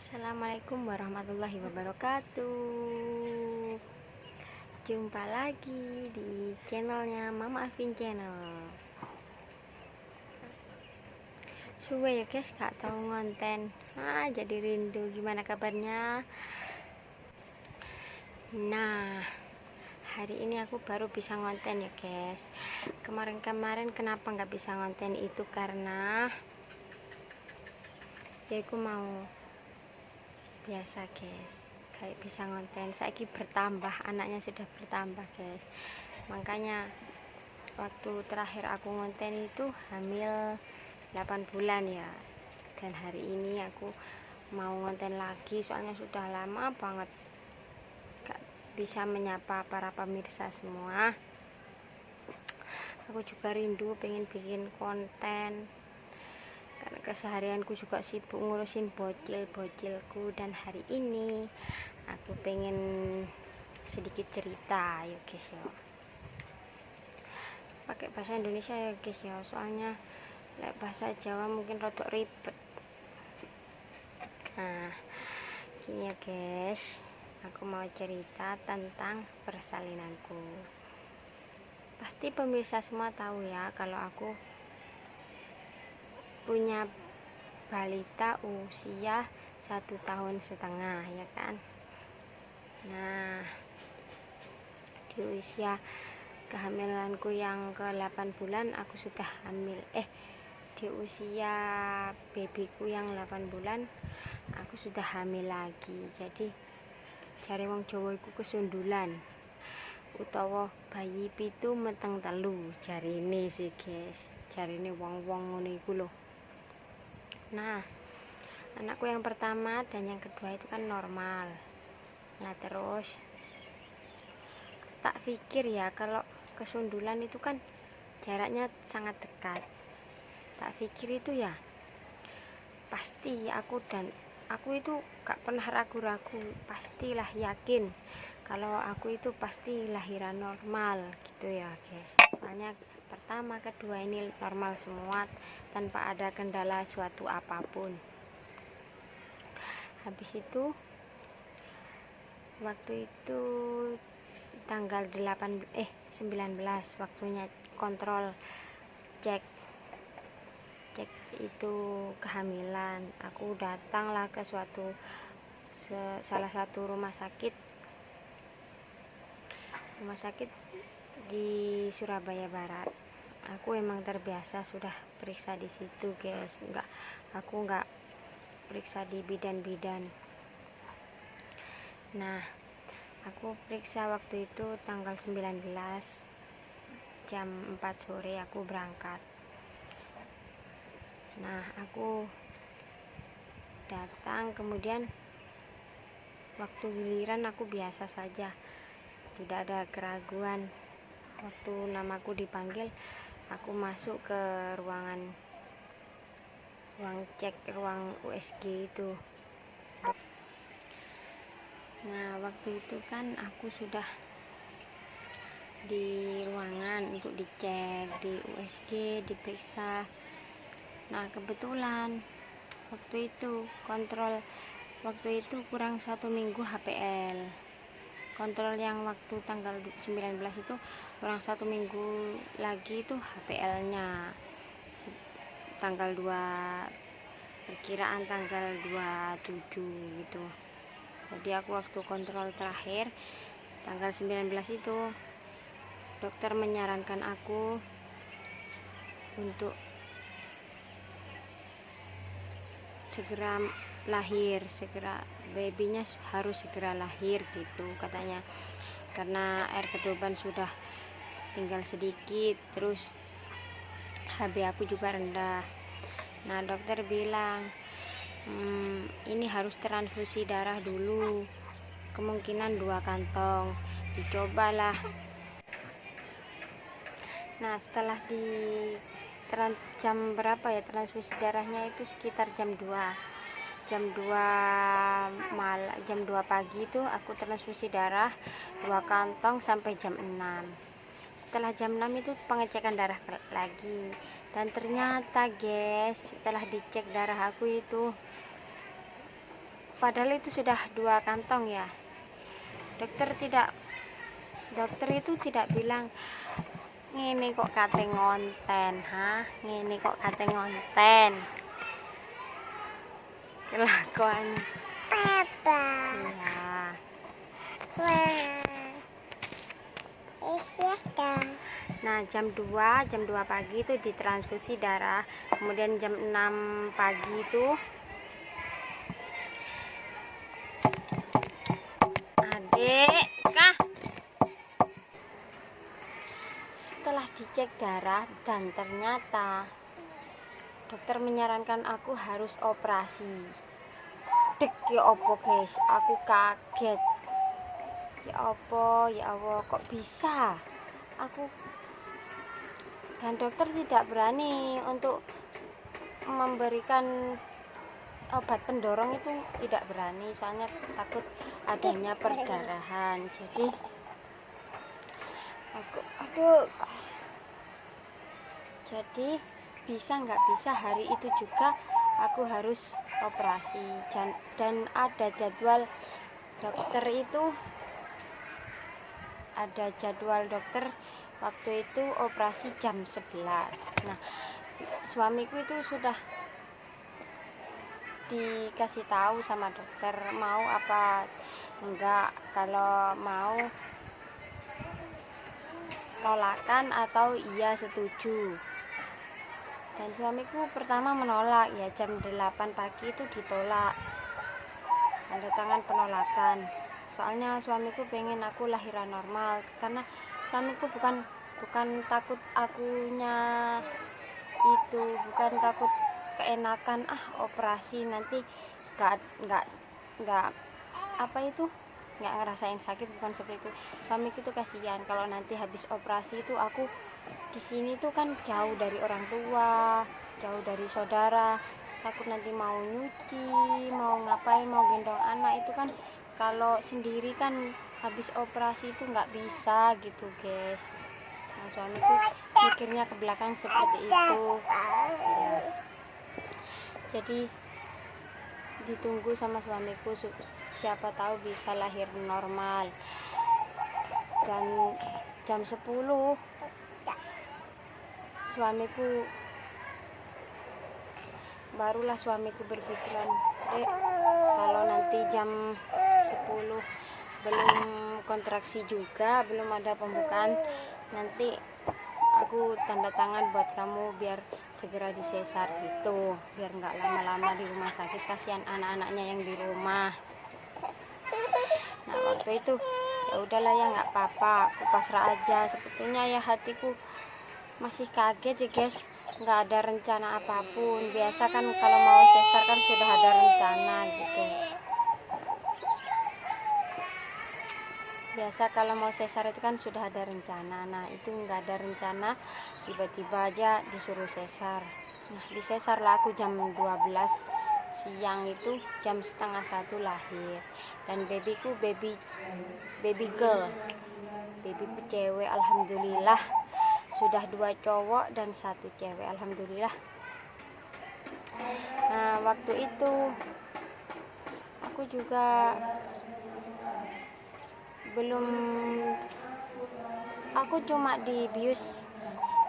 Assalamualaikum warahmatullahi wabarakatuh. Jumpa lagi di channelnya Mama Alvin Channel. Suwe ya guys, gak tahu ngonten. Jadi rindu. Gimana kabarnya? Nah, hari ini aku baru bisa ngonten ya guys. Kemarin-kemarin kenapa nggak bisa ngonten itu karena ya aku mau biasa guys, kayak bisa ngonten. Saiki bertambah, anaknya sudah bertambah guys, makanya waktu terakhir aku ngonten itu hamil 8 bulan ya, dan hari ini aku mau ngonten lagi soalnya sudah lama banget gak bisa menyapa para pemirsa semua. Aku juga rindu pengen bikin konten karena keseharianku juga sibuk ngurusin bocil-bocilku, dan hari ini aku pengen sedikit cerita ya guys ya, pakai bahasa Indonesia ya guys ya, soalnya bahasa Jawa mungkin rodok ribet. Nah gini ya guys, aku mau cerita tentang persalinanku. Pasti pemirsa semua tahu ya kalau aku punya balita usia 1,5 tahun ya kan. Nah di usia kehamilanku yang ke-8 bulan aku sudah hamil. Di usia babyku yang 8 bulan aku sudah hamil lagi. Jadi jare wong Jawa iku kesundulan utawa bayi pitu meteng telu, jarine sih guys, jarine wong-wong ngono iku lho. Nah anakku yang pertama dan yang kedua itu kan normal. Nah terus tak pikir ya kalau kesundulan itu kan jaraknya sangat dekat. Tak pikir itu ya pasti aku itu gak pernah ragu-ragu, pastilah yakin kalau aku itu pasti lahiran normal gitu ya guys. Soalnya pertama kedua ini normal semua tanpa ada kendala suatu apapun. Habis itu waktu itu tanggal 19 waktunya kontrol cek itu kehamilan, aku datanglah ke salah satu rumah sakit di Surabaya Barat. Aku emang terbiasa sudah periksa di situ guys, aku nggak periksa di bidan-bidan. Nah aku periksa waktu itu tanggal 19 jam 4 sore aku berangkat. Nah aku datang, kemudian waktu giliran aku biasa saja, tidak ada keraguan. Waktu namaku dipanggil, aku masuk ke ruang USG itu. Nah waktu itu kan aku sudah di ruangan untuk dicek di USG, diperiksa. Nah kebetulan waktu itu kurang 1 minggu HPL. Kontrol yang waktu tanggal 19 itu kurang 1 minggu lagi itu HPL-nya tanggal 2, perkiraan tanggal 27 gitu. Jadi aku waktu kontrol terakhir tanggal 19 itu dokter menyarankan aku untuk segera lahir, babynya harus segera lahir gitu katanya, karena air kedoban sudah tinggal sedikit, terus HB aku juga rendah. Nah dokter bilang ini harus transfusi darah dulu, kemungkinan 2 kantong, dicobalah. Nah setelah jam berapa ya transfusi darahnya itu sekitar jam 2 pagi itu aku transfusi darah 2 kantong sampai jam 6. Setelah jam 6 itu pengecekan darah lagi, dan ternyata guys setelah dicek darah aku itu padahal itu sudah 2 kantong ya. Dokter itu tidak bilang ngene kok kate ngonten, ngene kok kate ngonten. Kelakuan Papa. Iya. Wah. Nah, jam 2 pagi itu ditransfusi darah. Kemudian jam 6 pagi itu Adik, Kah. Setelah dicek darah dan ternyata dokter menyarankan aku harus operasi. Dek, ya opo guys, aku kaget. Ya opo, ya Allah, kok bisa? Dan dokter tidak berani untuk memberikan obat pendorong, itu tidak berani, soalnya takut adanya perdarahan. Jadi jadi bisa nggak bisa hari itu juga aku harus operasi, dan ada jadwal dokter itu, waktu itu operasi jam 11. Nah, suamiku itu sudah dikasih tahu sama dokter mau apa enggak, kalau mau tolakan atau iya setuju. Dan suamiku pertama menolak, ya jam 8 pagi itu ditolak, tanda tangan penolakan. Soalnya suamiku pengen aku lahiran normal, karena suamiku bukan takut akunya itu, bukan takut keenakan operasi nanti nggak apa itu, nggak ngerasain sakit, bukan seperti itu. Suamiku tuh kasihan kalau nanti habis operasi itu aku di sini tuh kan jauh dari orang tua, jauh dari saudara, takut nanti mau nyuci, mau ngapain, mau gendong anak, itu kan kalau sendiri kan habis operasi itu nggak bisa gitu guys. Nah, suamiku mikirnya ke belakang seperti itu ya. Jadi ditunggu sama suamiku, siapa tahu bisa lahir normal. Dan jam 10 barulah suamiku berpikiran, kalau nanti jam 10 belum kontraksi juga, belum ada pembukaan, nanti aku tanda tangan buat kamu biar segera disesar gitu, biar nggak lama-lama di rumah sakit, kasihan anak-anaknya yang di rumah. Nah, waktu itu ya udahlah ya, nggak apa-apa, aku pasrah aja. Sebetulnya ya hatiku masih kaget ya guys, nggak ada rencana apapun. Biasa kan kalau mau sesar kan sudah ada rencana gitu. Biasa kalau mau sesar itu kan sudah ada rencana. Nah, itu nggak ada rencana, tiba-tiba aja disuruh sesar. Nah, disesar lah aku jam 12 siang, itu jam setengah 1 lahir. Dan babyku baby girl, babyku cewek, alhamdulillah. Sudah 2 cowok dan 1 cewek, alhamdulillah. Nah, waktu itu aku juga aku cuma dibius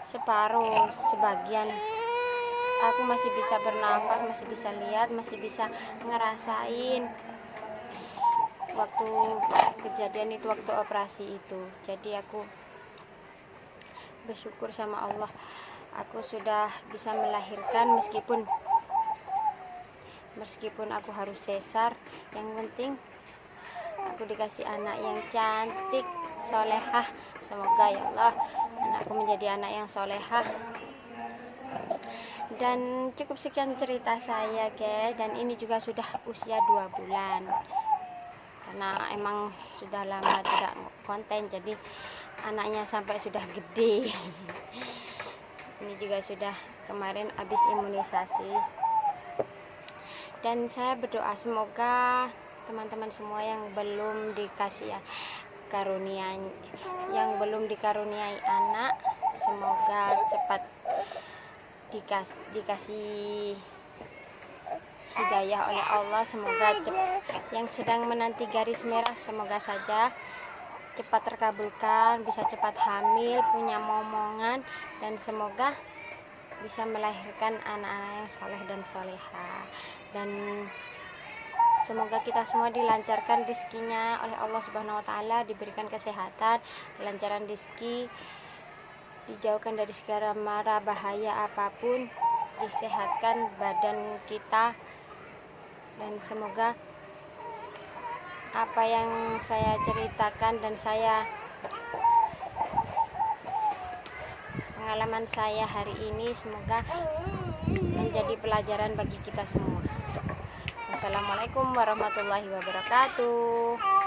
separuh, sebagian. Aku masih bisa bernafas, masih bisa lihat, masih bisa ngerasain waktu kejadian itu, waktu operasi itu. Jadi aku bersyukur sama Allah, aku sudah bisa melahirkan meskipun aku harus sesar. Yang penting aku dikasih anak yang cantik, solehah. Semoga ya Allah anakku menjadi anak yang solehah. Dan cukup sekian cerita saya guys, dan ini juga sudah usia 2 bulan, karena emang sudah lama tidak konten, jadi anaknya sampai sudah gede. Ini juga sudah kemarin habis imunisasi. Dan saya berdoa semoga teman-teman semua yang belum dikasih yang belum dikaruniai anak, semoga cepat dikasih hidayah oleh Allah. Semoga yang sedang menanti garis merah semoga saja cepat terkabulkan, bisa cepat hamil, punya momongan, dan semoga bisa melahirkan anak-anak yang soleh dan soleha. Dan semoga kita semua dilancarkan rezekinya oleh Allah Subhanahu wa Ta'ala, diberikan kesehatan, kelancaran rezeki, dijauhkan dari segala mara bahaya apapun, disehatkan badan kita, dan semoga apa yang saya ceritakan dan pengalaman saya hari ini semoga menjadi pelajaran bagi kita semua. Wassalamualaikum warahmatullahi wabarakatuh.